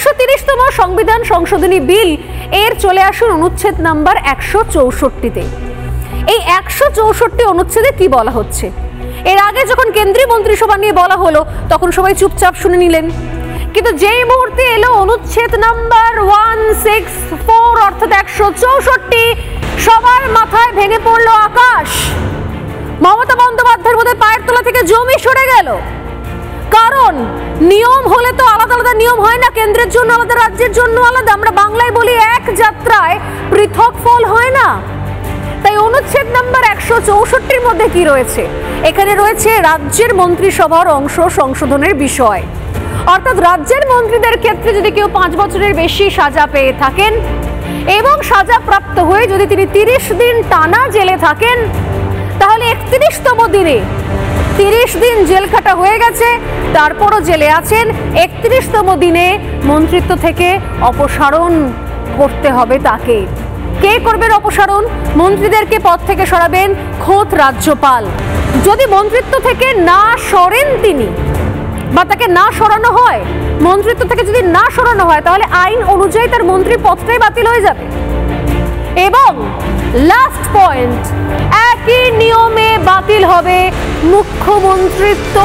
130তম সংবিধান সংশোধনী বিল এর চলে আসুন অনুচ্ছেদ নাম্বার 164-তে। এই 164 অনুচ্ছেদে কি বলা হচ্ছে? এর আগে যখন কেন্দ্রীয় মন্ত্রিসভা নিয়ে বলা হলো তখন সবাই চুপচাপ শুনে নিলেন, কিন্তু যেই মুহূর্তে এলো অনুচ্ছেদ নাম্বার 164 অর্থাৎ 164, সবার মাথায় ভেঙে পড়লো আকাশ। মমতা বন্দ্যোপাধ্যায়ের মধ্যে পায়ের তলা থেকে জমি সরে গেল। কারণ নিয়ম হলে তো আলাদা আলাদা নিয়ম হয় না, কেন্দ্রের জন্য আলাদা, রাজ্যের জন্য আলাদা। আমরা বাংলায় বলি এক যাত্রায় পৃথক ফল হয় না। তাই অনুচ্ছেদ নাম্বার 164-র মধ্যে কি রয়েছে? এখানে রয়েছে রাজ্যের মন্ত্রিসভার অংশ সংশোধনের বিষয়। অর্থাৎ রাজ্যের মন্ত্রীদের ক্ষেত্রে যদি কেউ 5 বছরের বেশি সাজা পেয়ে থাকেন এবং সাজা প্রাপ্ত হয়ে যদি তিনি 30 দিন টানা জেলে থাকেন, তাহলে 31তম দিনে 30 দিন জেল খাটা হয়ে গেছে, তারপরও জেলে আছেন, 31তম দিনে মন্ত্রিত্ব থেকে অপসারণ করতে হবে তাকে। কে করবেন অপসারণ? মন্ত্রীদেরকে পদ থেকে সরাবেন খোদ রাজ্যপাল। যদি মন্ত্রিত্ব থেকে না সরেন তিনি, বা তাকে না সরানো হয়, মন্ত্রিত্ব থেকে যদি না সরানো হয়, তাহলে আইন অনুযায়ী তার মন্ত্রী পদটাই বাতিল হয়ে যাবে। এবং লাস্ট পয়েন্ট, একই নিয়মে বাতিল হবে মুখ্যমন্ত্রিত্ব।